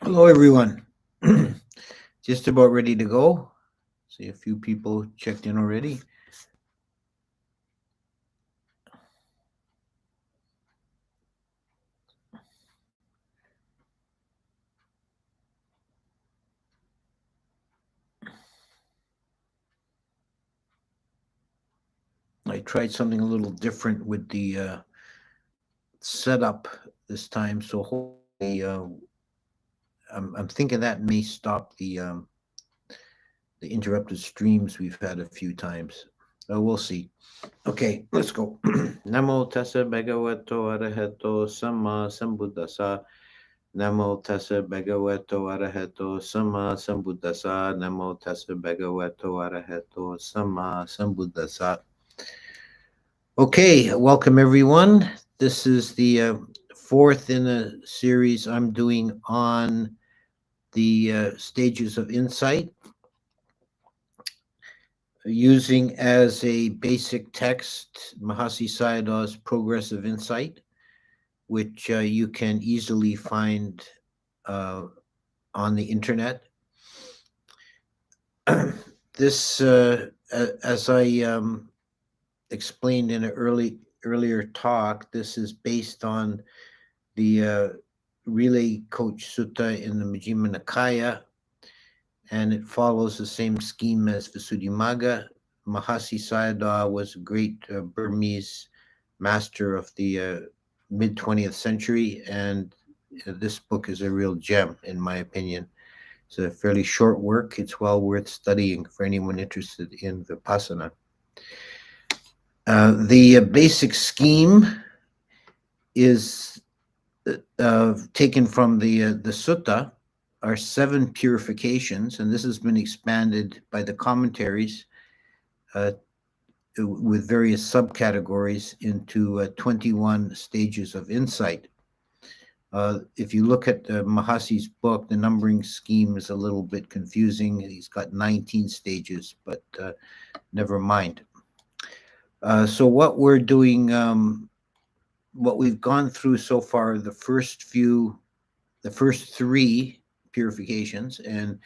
Hello, everyone. Just about ready to go. See a few people checked in already. I tried something a little different with the setup this time, so hopefully, I'm thinking that may stop the interrupted streams we've had a few times. We'll see. Okay, let's go. Namo tassa bhagavato arahato samma sambuddhassa. Namo tassa bhagavato arahato samma sambuddhassa. Namo tassa bhagavato arahato samma sambuddhassa. Okay, welcome everyone. This is the fourth in a series I'm doing on the stages of insight, using as a basic text Mahasi Sayadaw's Progressive Insight, which you can easily find uh, on the internet. This, as I explained in an earlier talk, this is based on the Relay Coach Sutta in the Majjhima Nikaya, and it follows the same scheme as Visuddhimagga. Mahasi Sayadaw was a great Burmese master of the mid 20th century, and this book is a real gem, in my opinion. It's a fairly short work. It's well worth studying for anyone interested in Vipassana. The basic scheme is taken from the sutta, are 7 purifications, and this has been expanded by the commentaries uh, with various subcategories into 21 stages of insight. If you look at Mahasi's book, the numbering scheme is a little bit confusing. He's got 19 stages, but never mind. So what we're doing, what we've gone through so far, the first 3 purifications, and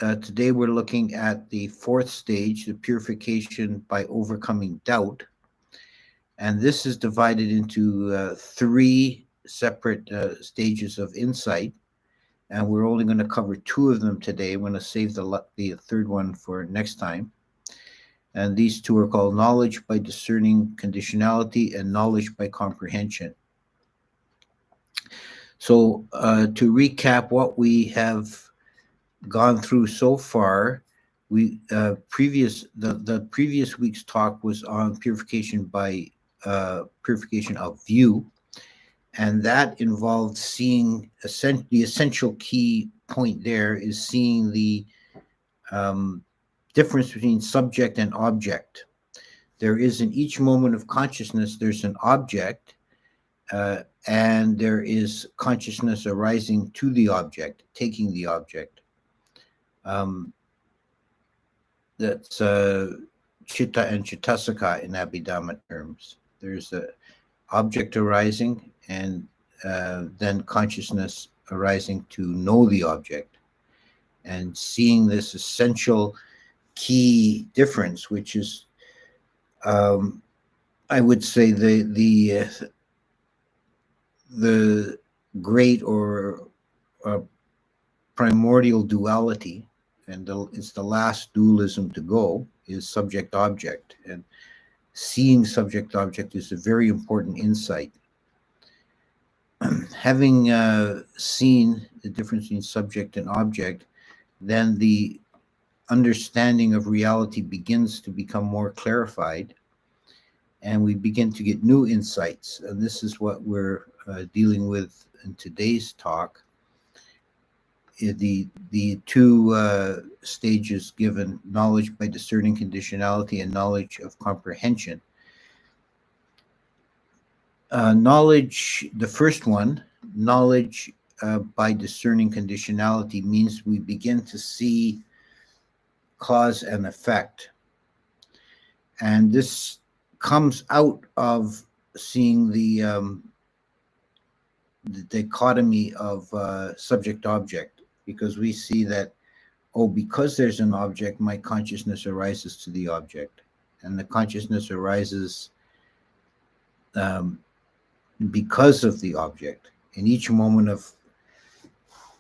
today we're looking at the 4th stage, the purification by overcoming doubt. And this is divided into 3 separate stages of insight. And we're only going to cover 2 of them today. I'm going to save the third one for next time. And these 2 are called knowledge by discerning conditionality and knowledge by comprehension. So to recap what we have gone through so far, we the previous week's talk was on purification by purification of view, and that involved seeing the essential key point there is seeing the difference between subject and object. There is, in each moment of consciousness, there's an object, and there is consciousness arising to the object, taking the object. That's chitta and chittasika in Abhidhamma terms. There's an object arising, and then consciousness arising to know the object, and seeing this essential key difference, which is, I would say, the great or primordial duality, and it's the last dualism to go, is subject object, and seeing subject object is a very important insight. Having seen the difference between subject and object, then the understanding of reality begins to become more clarified, and we begin to get new insights. And this is what we're dealing with in today's talk. The 2 stages given: knowledge by discerning conditionality and knowledge of comprehension. Knowledge, the first one, knowledge by discerning conditionality, means we begin to see cause and effect. And this comes out of seeing the the dichotomy of subject-object, because we see that, oh, because there's an object, my consciousness arises to the object, and the consciousness arises um, because of the object. In each moment of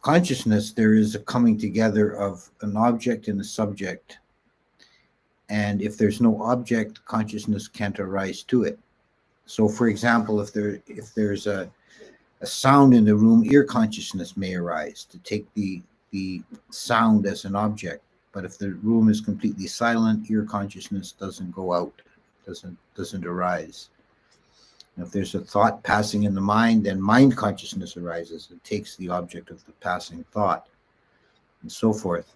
consciousness, there is a coming together of an object and a subject. And if there's no object, consciousness can't arise to it. So, for example, if there's a sound in the room, ear consciousness may arise to take the sound as an object. But if the room is completely silent, ear consciousness doesn't go out, doesn't arise. If there's a thought passing in the mind, then mind consciousness arises and takes the object of the passing thought, and so forth.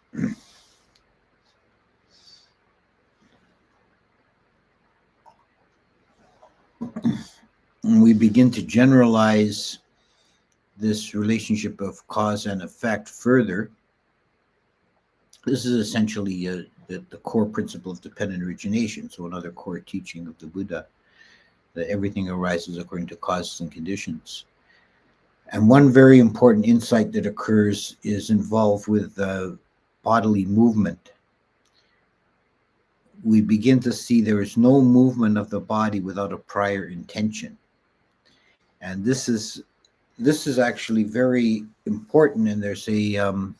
And we begin to generalize this relationship of cause and effect further. This is essentially the core principle of dependent origination, so another core teaching of the Buddha, that everything arises according to causes and conditions. And one very important insight that occurs is involved with bodily movement. We begin to see there is no movement of the body without a prior intention. And this is actually very important, and there's a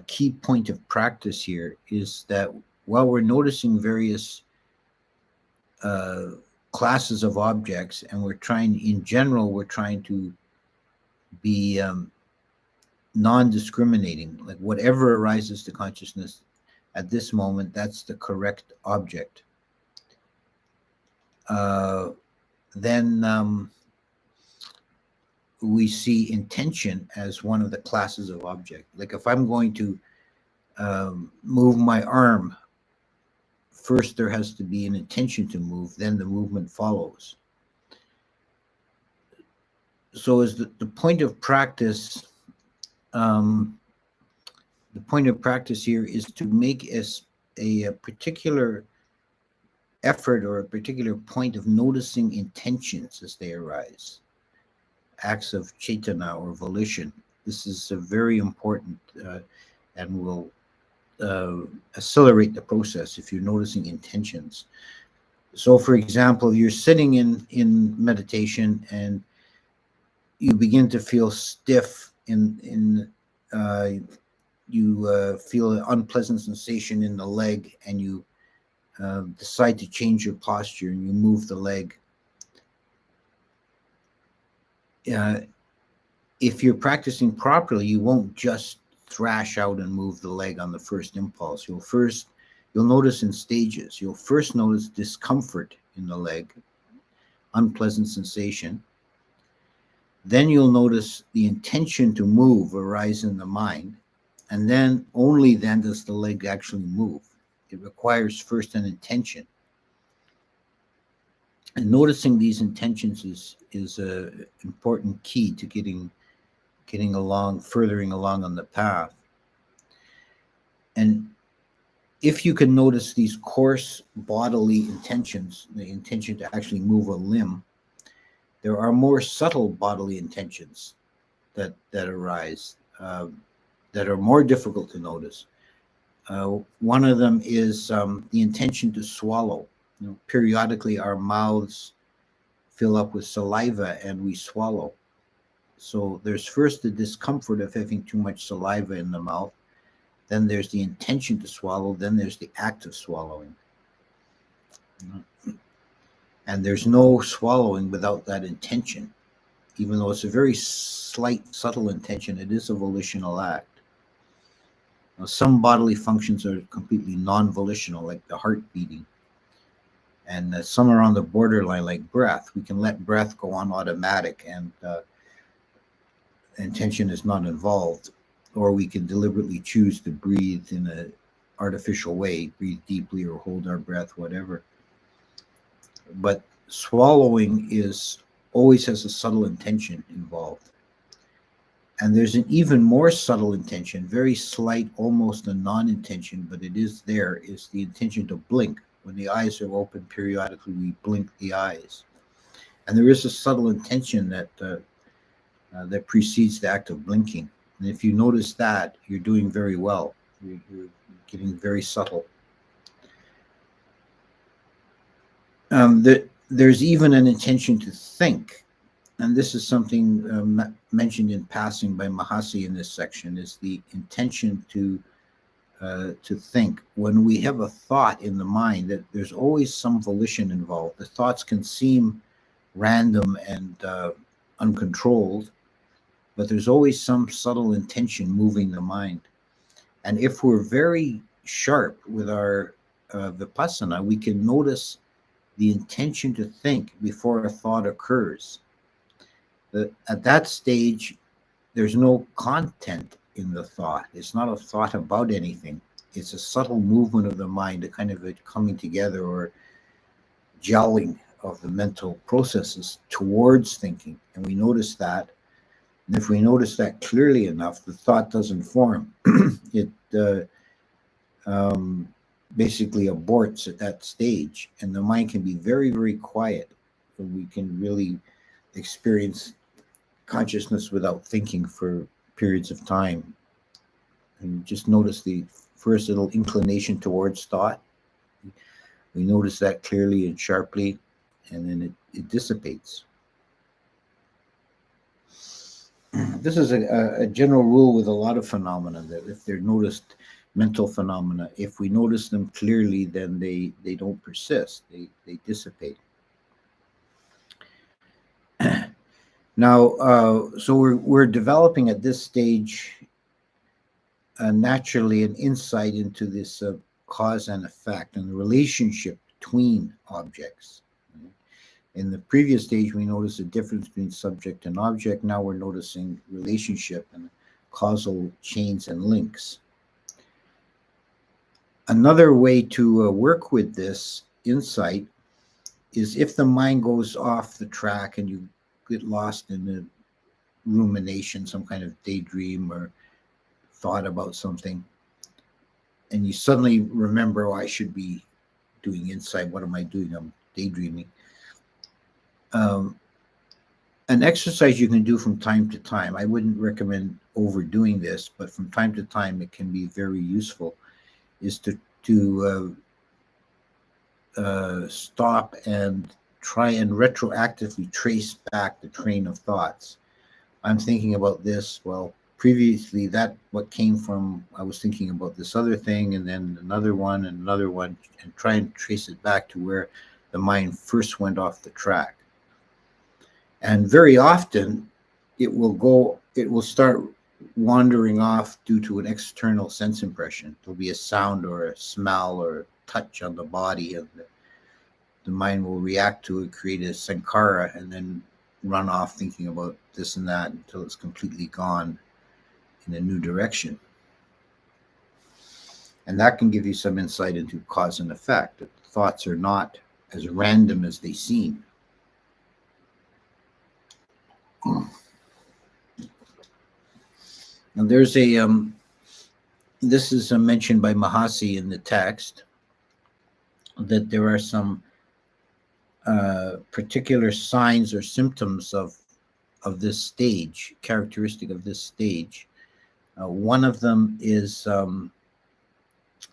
key point of practice here, is that while we're noticing various classes of objects, and we're trying to be non-discriminating, like whatever arises to consciousness at this moment, that's the correct object. Then we see intention as one of the classes of object. Like if I'm going to move my arm, first there has to be an intention to move, then the movement follows. So as the point of practice, the point of practice here is to make a particular effort or a particular point of noticing intentions as they arise, acts of chaitana or volition. This is a very important and will accelerate the process if you're noticing intentions. So, for example, you're sitting in meditation and you begin to feel stiff you feel an unpleasant sensation in the leg, and you decide to change your posture and you move the leg. If you're practicing properly, you won't just thrash out and move the leg on the first impulse. You'll notice in stages. You'll first notice discomfort in the leg, unpleasant sensation. Then you'll notice the intention to move arise in the mind, and then only then does the leg actually move. It requires first an intention. And noticing these intentions is an important key to getting along, furthering along on the path. And if you can notice these coarse bodily intentions, the intention to actually move a limb, there are more subtle bodily intentions that arise that are more difficult to notice. One of them is the intention to swallow. Periodically our mouths fill up with saliva and we swallow. So there's first the discomfort of having too much saliva in the mouth. Then there's the intention to swallow. Then there's the act of swallowing. And there's no swallowing without that intention. Even though it's a very slight, subtle intention, it is a volitional act. Now, some bodily functions are completely non-volitional, like the heart beating. And some are on the borderline, like breath. We can let breath go on automatic and intention is not involved. Or we can deliberately choose to breathe in an artificial way, breathe deeply or hold our breath, whatever. But swallowing always has a subtle intention involved. And there's an even more subtle intention, very slight, almost a non-intention, but it is there, is the intention to blink. When the eyes are open, periodically we blink the eyes. And there is a subtle intention that that precedes the act of blinking. And if you notice that, you're doing very well. You're getting very subtle. There's even an intention to think. And this is something mentioned in passing by Mahasi in this section, is the intention to think. When we have a thought in the mind, that there's always some volition involved. The thoughts can seem random and uncontrolled, but there's always some subtle intention moving the mind. And if we're very sharp with our Vipassana, we can notice the intention to think before a thought occurs. At that stage, there's no content in the thought. It's not a thought about anything. It's a subtle movement of the mind, a kind of a coming together or gelling of the mental processes towards thinking. And we notice that. And if we notice that clearly enough, the thought doesn't form. It basically aborts at that stage, and the mind can be very, very quiet. And we can really experience consciousness without thinking for periods of time. And just notice the first little inclination towards thought. We notice that clearly and sharply, and then it dissipates. This is a general rule with a lot of phenomena, that if they're noticed, mental phenomena, if we notice them clearly, then they don't persist, they dissipate. Now, so we're developing at this stage naturally an insight into this cause and effect and the relationship between objects. In the previous stage, we noticed the difference between subject and object. Now we're noticing relationship and causal chains and links. Another way to work with this insight is if the mind goes off the track and you get lost in the rumination, some kind of daydream or thought about something, and you suddenly remember, oh, I should be doing insight. What am I doing? I'm daydreaming. An exercise you can do from time to time, I wouldn't recommend overdoing this, but from time to time it can be very useful, is to stop and try and retroactively trace back the train of thoughts. I'm thinking about this. Well, previously what came from, I was thinking about this other thing, and then another one and another one, and try and trace it back to where the mind first went off the track. And very often it will start wandering off due to an external sense impression. There'll be a sound or a smell or a touch on the body, and the mind will react to it, create a sankhara, and then run off thinking about this and that until it's completely gone in a new direction. And that can give you some insight into cause and effect. That thoughts are not as random as they seem. Now there's this is mentioned by Mahasi in the text, that there are some particular signs or symptoms of this stage, characteristic of this stage. One of them is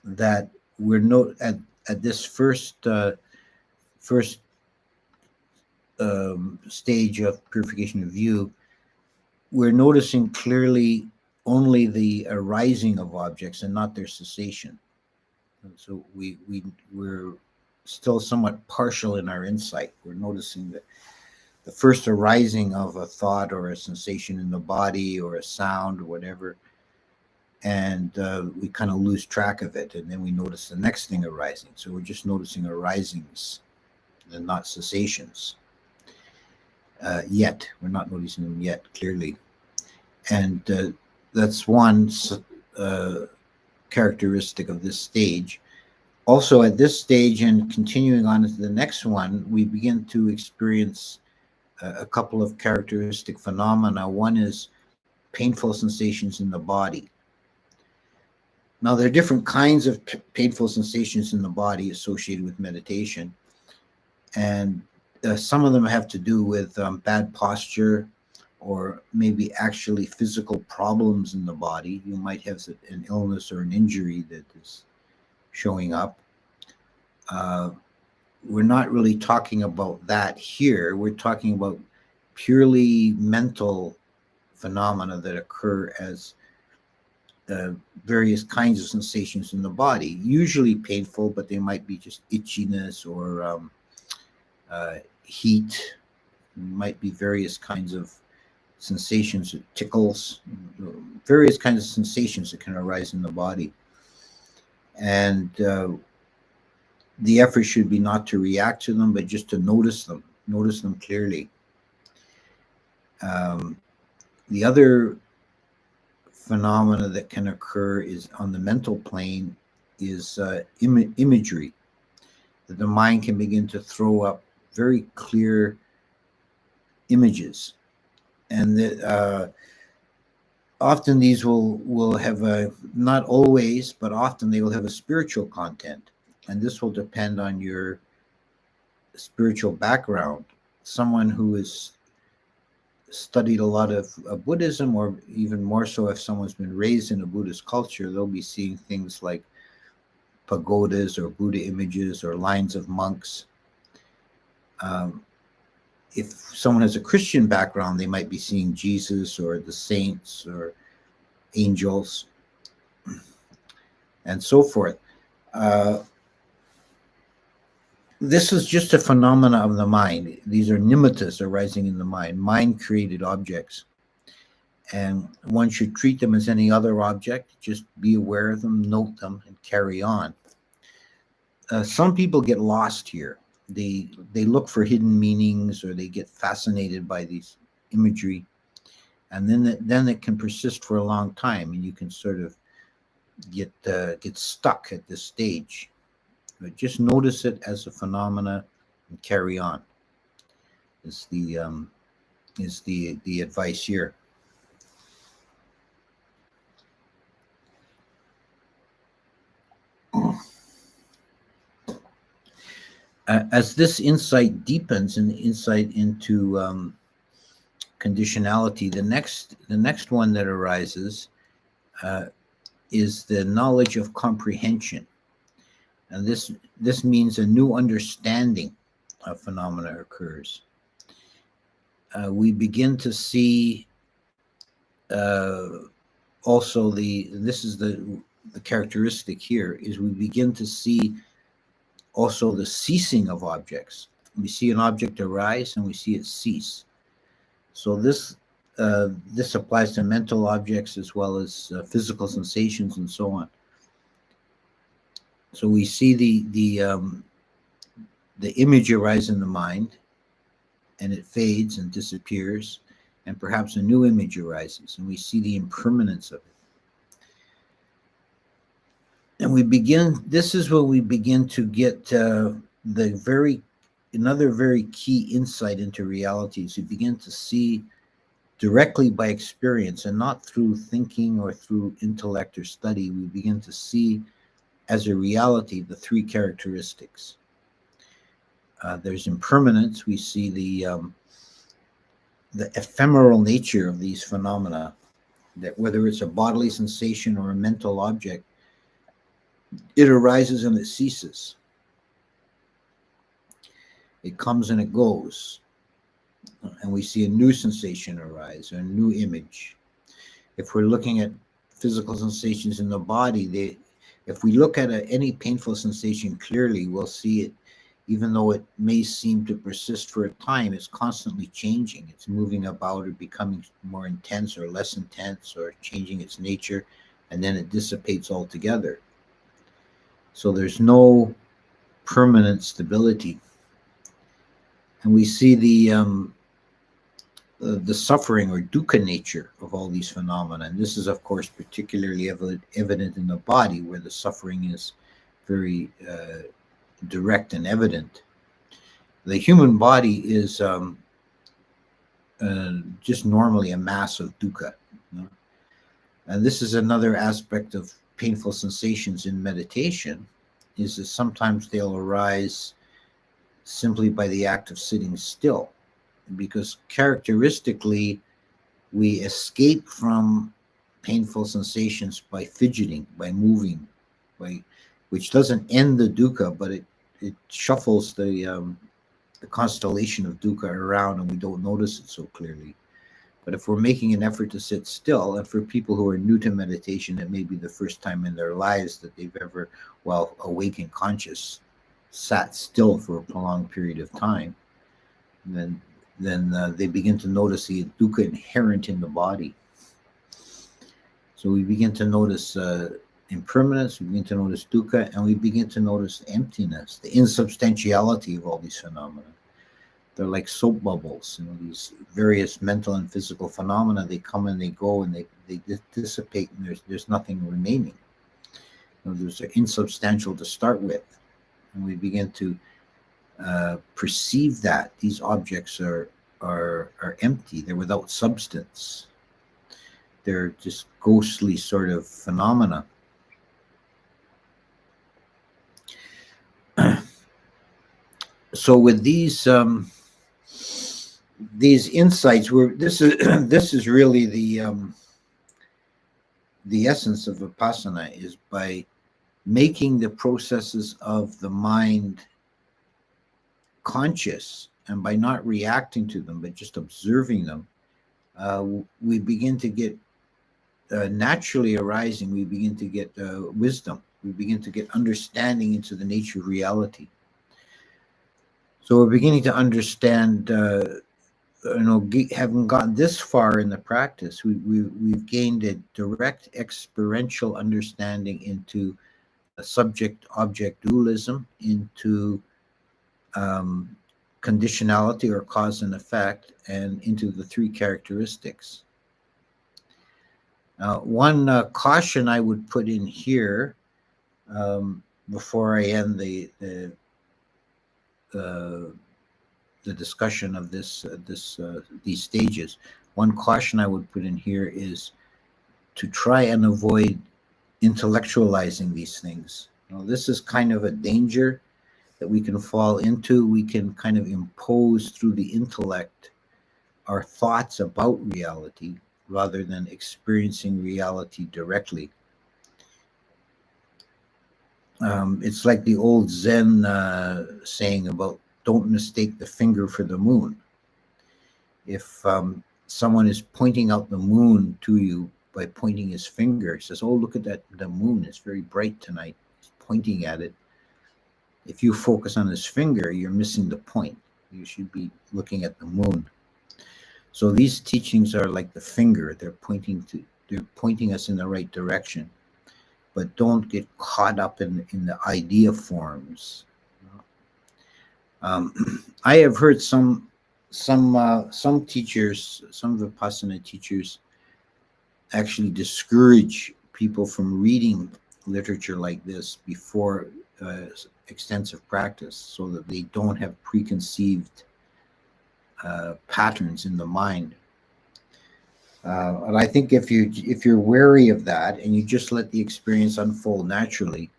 that we're at this first stage of purification of view, we're noticing clearly only the arising of objects and not their cessation. And so we're still somewhat partial in our insight. We're noticing that the first arising of a thought or a sensation in the body or a sound or whatever, and we kind of lose track of it, and then we notice the next thing arising. So we're just noticing arisings and not cessations. Yet we're not noticing them yet clearly, and that's one characteristic of this stage. Also, at this stage and continuing on to the next one, we begin to experience a couple of characteristic phenomena. One is painful sensations in the body. Now, there are different kinds of painful sensations in the body associated with meditation, and some of them have to do with bad posture or maybe actually physical problems in the body. You might have an illness or an injury that is showing up. We're not really talking about that here. We're talking about purely mental phenomena that occur as various kinds of sensations in the body, usually painful, but they might be just itchiness or heat. Might be various kinds of sensations, tickles, various kinds of sensations that can arise in the body. And the effort should be not to react to them, but just to notice them clearly. The other phenomena that can occur is on the mental plane is imagery. That the mind can begin to throw up very clear images, and that often these will have a, not always, but often they will have a spiritual content, and this will depend on your spiritual background. Someone who is studied a lot of Buddhism, or even more so if someone's been raised in a Buddhist culture, they'll be seeing things like pagodas or Buddha images or lines of monks. If someone has a Christian background, they might be seeing Jesus or the saints or angels and so forth. This is just a phenomena of the mind. These are nimittas arising in the mind-created objects. And one should treat them as any other object. Just be aware of them, note them, and carry on. Some people get lost here. They look for hidden meanings, or they get fascinated by these imagery, and then it can persist for a long time, and you can sort of get stuck at this stage. But just notice it as a phenomena and carry on. Is the advice here. As this insight deepens, and insight into conditionality, the next one that arises is the knowledge of comprehension. And this means a new understanding of phenomena occurs. We begin to see also this is the characteristic here, is we begin to see also the ceasing of objects. We see an object arise and we see it cease. So this applies to mental objects as well as physical sensations and so on. So we see the image arise in the mind, and it fades and disappears, and perhaps a new image arises, and we see the impermanence of it. And this is where we begin to get another very key insight into reality. Is we begin to see directly by experience, and not through thinking or through intellect or study. We begin to see as a reality the three characteristics. There's impermanence. We see the ephemeral nature of these phenomena, that whether it's a bodily sensation or a mental object, it arises and it ceases. It comes and it goes. And we see a new sensation arise, or a new image. If we're looking at physical sensations in the body, if we look at any painful sensation clearly, we'll see it, even though it may seem to persist for a time, it's constantly changing. It's moving about, or becoming more intense or less intense, or changing its nature, and then it dissipates altogether. So there's no permanent stability. And we see the suffering or dukkha nature of all these phenomena. And this is, of course, particularly evident in the body, where the suffering is very direct and evident. The human body is just normally a mass of dukkha. And this is another aspect of painful sensations in meditation, is that sometimes they'll arise simply by the act of sitting still. Because characteristically, We escape from painful sensations by fidgeting, by moving, which doesn't end the dukkha, but it shuffles the constellation of dukkha around, and we don't notice it so clearly. But if we're making an effort to sit still, and for people who are new to meditation, it may be the first time in their lives that they've ever, while awake and conscious, sat still for a prolonged period of time, then they begin to notice the dukkha inherent in the body. So we begin to notice impermanence, we begin to notice dukkha, and we begin to notice emptiness, the insubstantiality of all these phenomena. They're like soap bubbles, these various mental and physical phenomena. They come and they go, and they dissipate, and there's nothing remaining. There's insubstantial to start with, and we begin to perceive that these objects are empty. They're without substance. They're just ghostly sort of phenomena. So with these insights, this is really the essence of Vipassana, is by making the processes of the mind conscious, and by not reacting to them but just observing them, we begin to get naturally arising, we begin to get wisdom, we begin to get understanding into the nature of reality. So we're beginning to understand, having gotten this far in the practice, we've gained a direct experiential understanding into a subject-object dualism, into conditionality or cause and effect, and into the three characteristics. One caution I would put in here before I end the discussion of these stages. One caution I would put in here is to try and avoid intellectualizing these things. This is kind of a danger that we can fall into. We can kind of impose through the intellect our thoughts about reality rather than experiencing reality directly. It's like the old Zen saying about don't mistake the finger for the moon. If someone is pointing out the moon to you by pointing his finger, he says, "Oh, look at the moon, it's very bright tonight." He's pointing at it. If you focus on his finger, you're missing the point. You should be looking at the moon. So these teachings are like the finger. They're pointing us in the right direction. But don't get caught up in the idea forms. I have heard some teachers, some Vipassana teachers, actually discourage people from reading literature like this before extensive practice, so that they don't have preconceived patterns in the mind. And I think if you're wary of that and you just let the experience unfold naturally,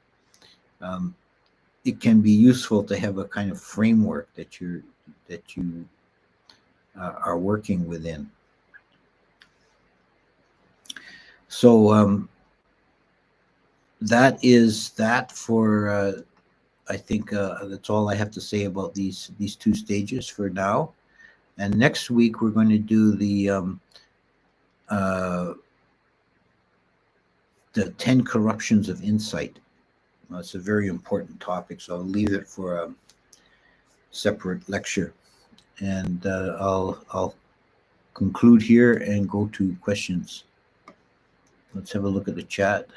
it can be useful to have a kind of framework that you are working within. So that is that for. I think that's all I have to say about these two stages for now. And next week we're going to do the 10 corruptions of insight. It's a very important topic, so I'll leave it for a separate lecture. And I'll conclude here and go to questions. Let's have a look at the chat.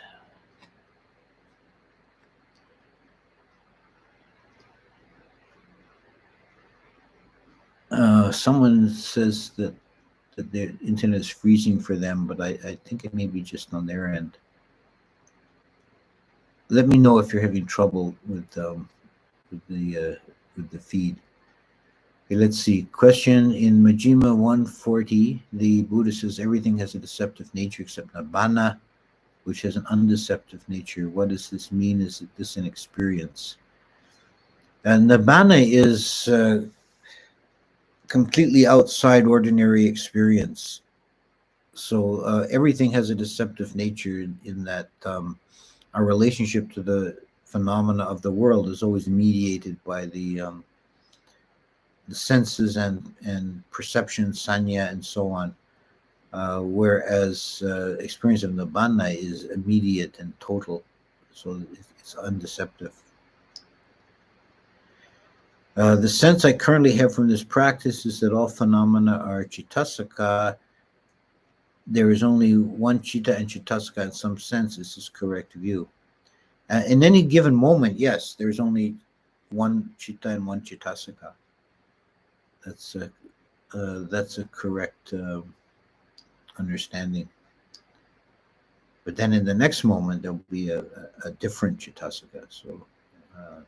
Someone says that the internet is freezing for them, but I think it may be just on their end. Let me know if you're having trouble with the feed. Okay, let's see. Question in Majjhima 140. The Buddha says everything has a deceptive nature except nibbana, which has an undeceptive nature. What does this mean? Is this an experience? And nibbana is completely outside ordinary experience. So everything has a deceptive nature in that our relationship to the phenomena of the world is always mediated by the senses and perception, sanya, and so on. Whereas experience of nibbana is immediate and total, so it's undeceptive. The sense I currently have from this practice is that all phenomena are chittasika. There is only one chitta and chittasika in some sense. This is correct view. In any given moment, yes, there's only one chitta and one chittasika. That's a correct understanding. But then in the next moment, there'll be a different chittasika. Uh,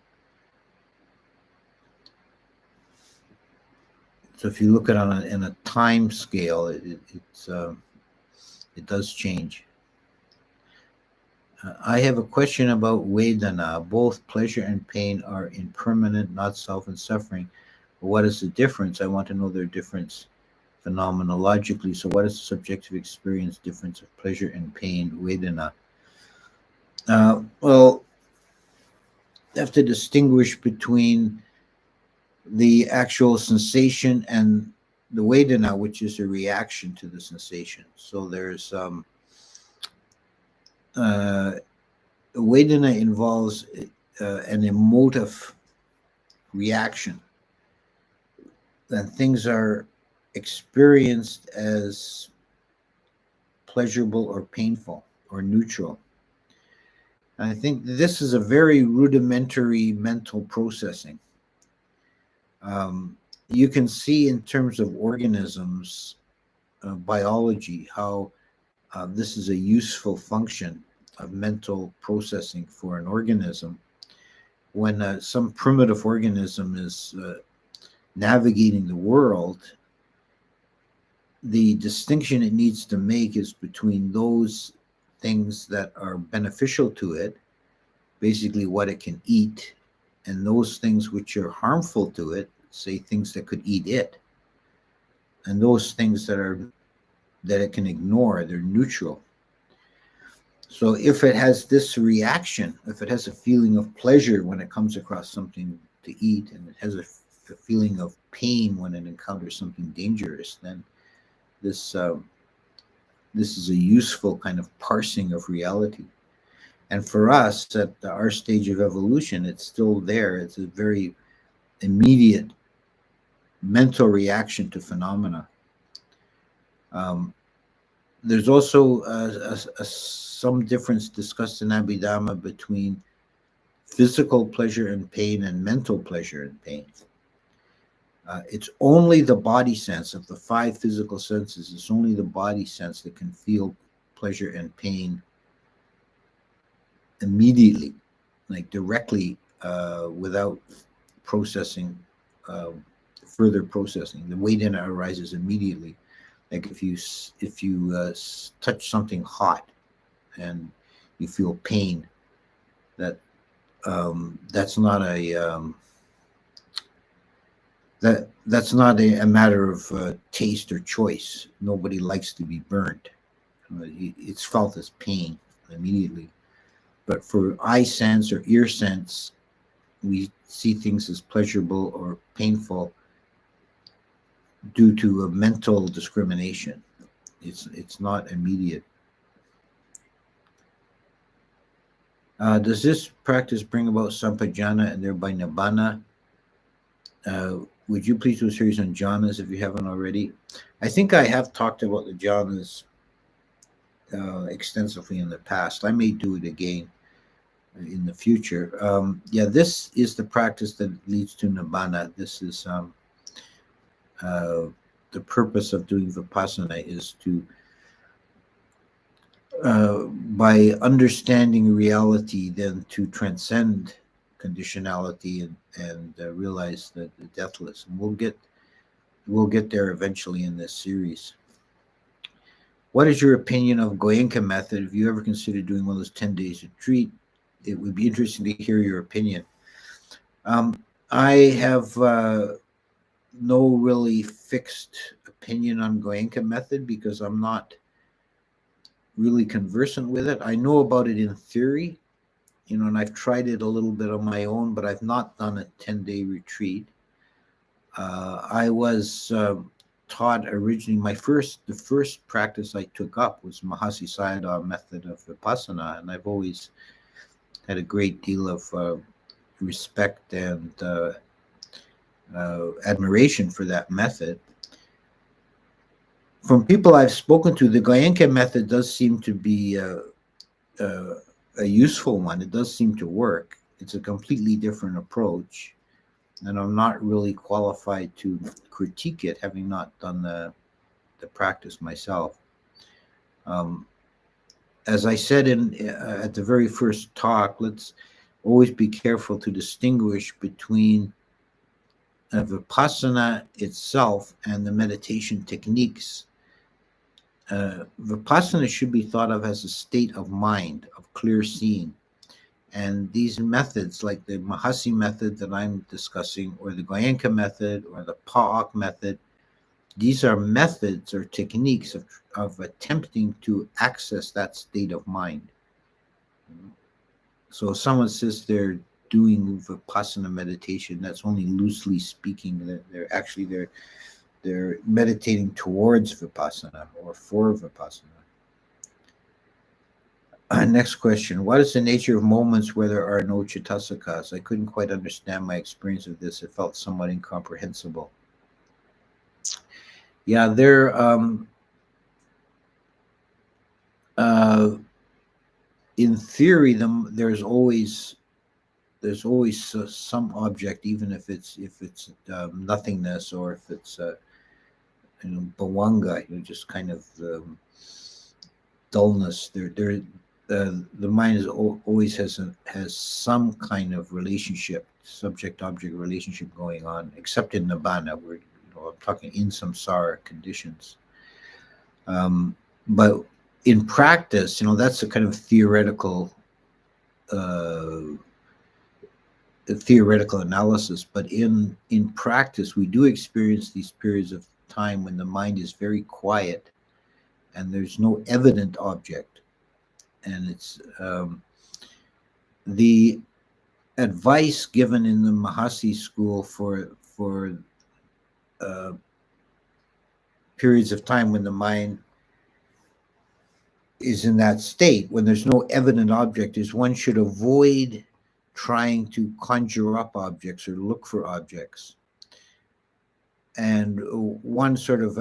so if you look at it in a time scale, it does change. I have a question about Vedana. Both pleasure and pain are impermanent, not self and suffering. What is the difference? I want to know their difference phenomenologically. So, what is the subjective experience difference of pleasure and pain, Vedana? Well, you have to distinguish between the actual sensation and the Vedana, which is a reaction to the sensation. So, there's Vedana involves an emotive reaction, that things are experienced as pleasurable or painful or neutral. And I think this is a very rudimentary mental processing. You can see in terms of organisms, biology, how this is a useful function of mental processing for an organism. When some primitive organism is navigating the world, the distinction it needs to make is between those things that are beneficial to it, basically what it can eat, and those things which are harmful to it, say things that could eat it, and those things that it can ignore, they're neutral. So if it has this reaction, if it has a feeling of pleasure when it comes across something to eat, and it has a feeling of pain when it encounters something dangerous, then this is a useful kind of parsing of reality. And for us at our stage of evolution, it's still there. It's a very immediate mental reaction to phenomena. There's also some difference discussed in Abhidhamma between physical pleasure and pain and mental pleasure and pain. It's only the body sense of the five physical senses. It's only the body sense that can feel pleasure and pain immediately, like directly, without processing, further processing. The Vedana arises immediately. Like if you touch something hot and you feel pain, that's not a matter of taste or choice. Nobody likes to be burned. It's felt as pain immediately. But for eye sense or ear sense, we see things as pleasurable or painful due to a mental discrimination. It's not immediate. Does this practice bring about sampajana and thereby nibbana? Would you please do a series on jhanas if you haven't already? I think I have talked about the jhanas extensively in the past. I may do it again in the future. This is the practice that leads to nibbana. This is the purpose of doing Vipassana is to, by understanding reality, then to transcend conditionality and realize that the deathless. And we'll get there eventually in this series. What is your opinion of Goenka method? If you ever considered doing one of those 10 days retreat, it would be interesting to hear your opinion. I have no really fixed opinion on Goenka method because I'm not really conversant with it. I know about it in theory, and I've tried it a little bit on my own, but I've not done a 10-day retreat. I was taught originally, the first practice I took up was Mahasi Sayadaw method of Vipassana, and I've always had a great deal of respect and admiration for that method. From people I've spoken to, the Goenka method does seem to be a useful one. It does seem to work. It's a completely different approach, and I'm not really qualified to critique it, having not done the practice myself. Um, as I said at the very first talk, let's always be careful to distinguish between Vipassana itself and the meditation techniques. Vipassana should be thought of as a state of mind, of clear seeing. And these methods, like the Mahasi method that I'm discussing, or the Goenka method, or the Pa'ak method, these are methods or techniques of attempting to access that state of mind. So if someone says they're doing Vipassana meditation, that's only loosely speaking. That they're meditating towards Vipassana or for Vipassana. Next question. What is the nature of moments where there are no Chittasakas? I couldn't quite understand my experience of this. It felt somewhat incomprehensible. Yeah, in theory, there's always some object, even if it's nothingness, or if it's bhavanga, just kind of dullness. The mind always has some kind of relationship, subject-object relationship going on, except in nibbana, where I'm talking in samsara conditions. But in practice, that's a kind of theoretical analysis. But in practice, we do experience these periods of time when the mind is very quiet and there's no evident object. And it's the advice given in the Mahasi school for periods of time when the mind is in that state, when there's no evident object, is one should avoid trying to conjure up objects or look for objects. And one sort of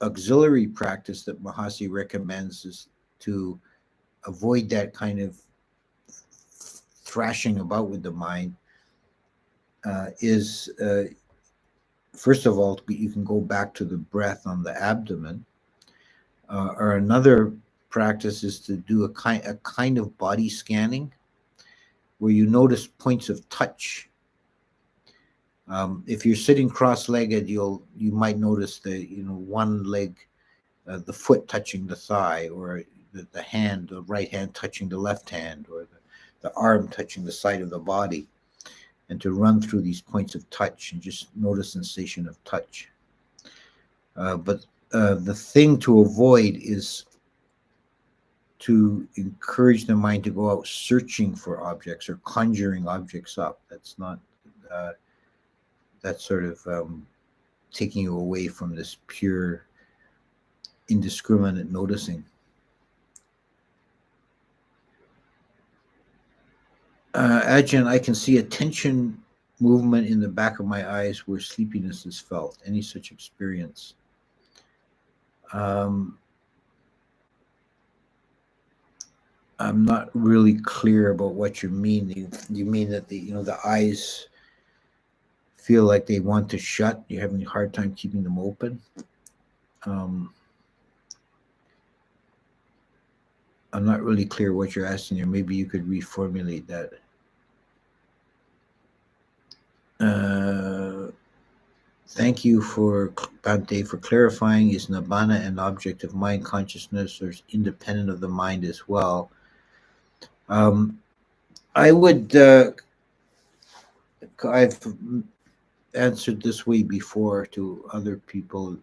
auxiliary practice that Mahasi recommends is to avoid that kind of thrashing about with the mind. Is first of all, you can go back to the breath on the abdomen, or another practice is to do a kind of body scanning where you notice points of touch. If you're sitting cross-legged, you might notice one leg, the foot touching the thigh, or the right hand touching the left hand, or the arm touching the side of the body, and to run through these points of touch and just notice sensation of touch. But the thing to avoid is to encourage the mind to go out searching for objects or conjuring objects up. That's not, that's sort of taking you away from this pure, indiscriminate noticing. Ajahn, I can see a tension movement in the back of my eyes where sleepiness is felt. Any such experience? I'm not really clear about what you mean. You mean that the eyes feel like they want to shut? You're having a hard time keeping them open? I'm not really clear what you're asking here. Maybe you could reformulate that. Thank you for Bhante for clarifying. Is nibbana an object of mind consciousness, or is independent of the mind as well? I would. I've answered this way before to other people.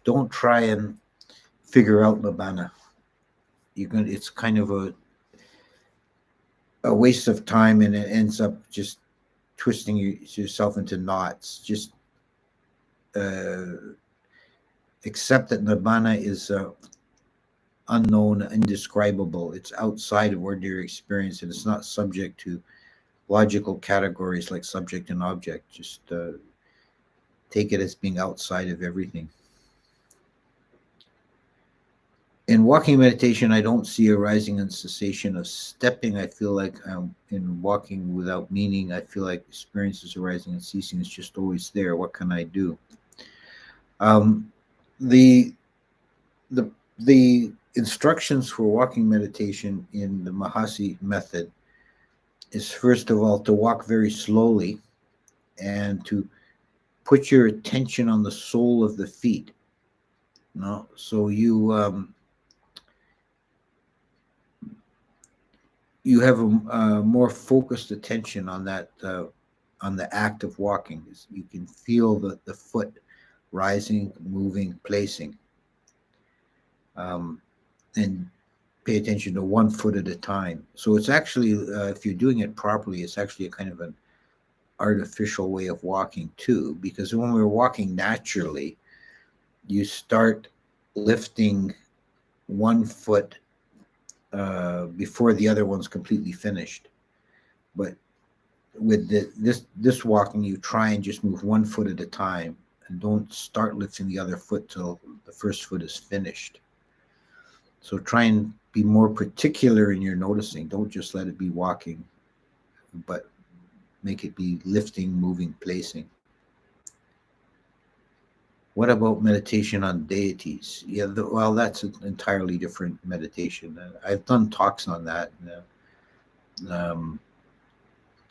Don't try and figure out nibbana. it's kind of a waste of time, and it ends up just twisting yourself into knots. Just uh, accept that nibbana is unknown, indescribable. It's outside of ordinary experience, and it's not subject to logical categories like subject and object. Just take it as being outside of everything. In walking meditation, I don't see a rising and cessation of stepping. I feel like I'm in walking without meaning. I feel like experiences arising and ceasing is just always there. What can I do? Um, the the the instructions for walking meditation in the Mahasi method is, first of all, to walk very slowly and to put your attention on the sole of the feet. No, so you have a more focused attention on the act of walking. You can feel the foot rising, moving, placing, and pay attention to one foot at a time. So it's actually, if you're doing it properly, it's actually a kind of an artificial way of walking too, because when we're walking naturally, you start lifting one foot before the other one's completely finished. But with this walking, you try and just move one foot at a time, and don't start lifting the other foot till the first foot is finished. So try and be more particular in your noticing. Don't just let it be walking, but make it be lifting, moving, placing. What about meditation on deities? Yeah, well, that's an entirely different meditation. I've done talks on that. Um,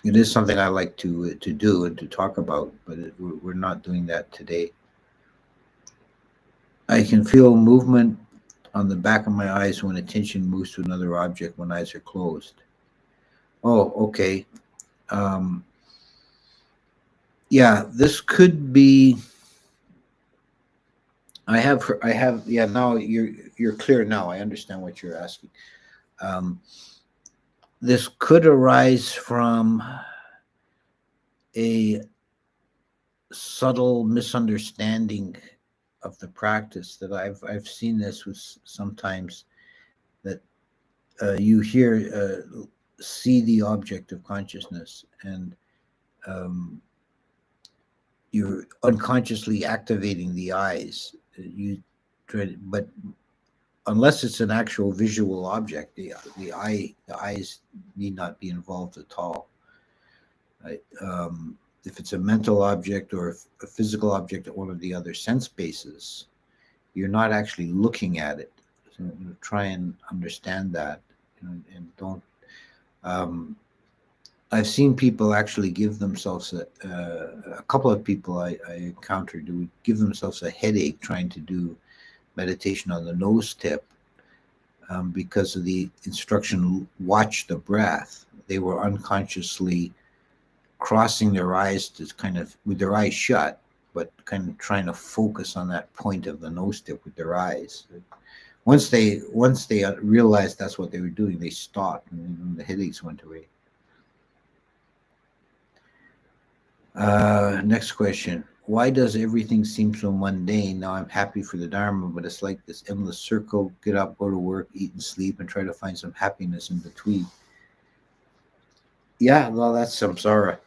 it is something I like to do and to talk about, but we're not doing that today. I can feel movement on the back of my eyes when attention moves to another object when eyes are closed. Oh, okay. Um, yeah, this could be. Yeah. Now you're clear. Now I understand what you're asking. Um, this could arise from a subtle misunderstanding of the practice. That I've seen this with sometimes that you hear see the object of consciousness, and um, you're unconsciously activating the eyes. But unless it's an actual visual object, the eyes need not be involved at all. Right? If it's a mental object or a physical object at one of the other sense bases, you're not actually looking at it. So, try and understand that, and don't. Um, I've seen people actually give themselves a couple of people I encountered who would give themselves a headache trying to do meditation on the nose tip, because of the instruction, watch the breath. They were unconsciously crossing their eyes to kind of, with their eyes shut, but kind of trying to focus on that point of the nose tip with their eyes. Once they realized that's what they were doing, they stopped, and the headaches went away. Next question. Why does everything seem so mundane? Now I'm happy for the Dharma, but it's like this endless circle: get up, go to work, eat and sleep, and try to find some happiness in between. Yeah, well, that's samsara.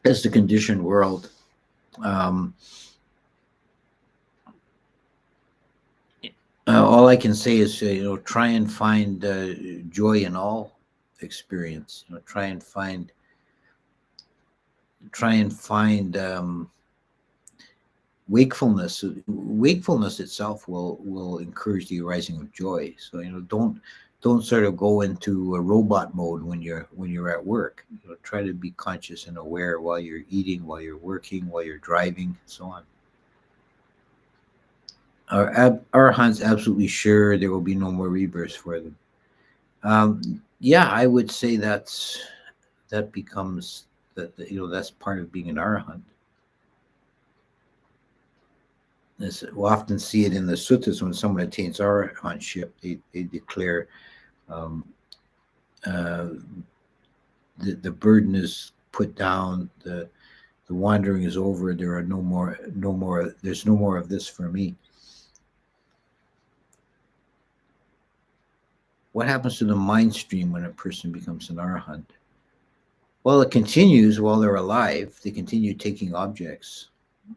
That's the conditioned world. Um, all I can say is, try and find joy in all experience. Try and find wakefulness. Wakefulness itself will encourage the arising of joy. So don't sort of go into a robot mode when you're at work. Try to be conscious and aware while you're eating, while you're working, while you're driving, and so on. Are arahants absolutely sure there will be no more rebirths for them? Yeah, I would say that becomes that's part of being an arahant. we'll often see it in the suttas when someone attains arahantship, they declare um, uh, the burden is put down, the wandering is over. There are no more. There's no more of this for me. What happens to the mind stream when a person becomes an arahant? Well, it continues while they're alive. They continue taking objects,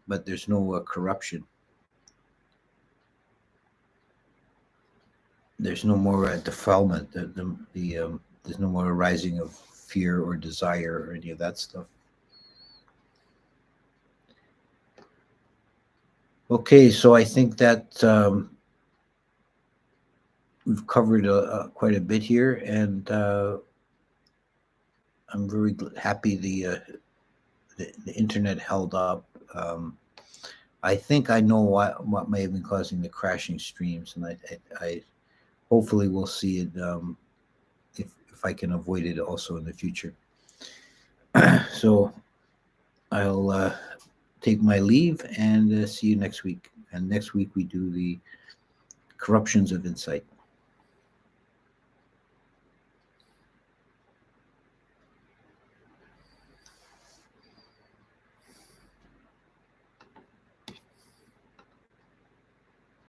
but there's no corruption. There's no more defilement. There's no more arising of fear or desire or any of that stuff. Okay, so I think that we've covered quite a bit here, and I'm very happy the internet held up. I think I know what may have been causing the crashing streams, and I hopefully will see it if I can avoid it also in the future. So I'll take my leave and see you next week. And next week we do the corruptions of insight.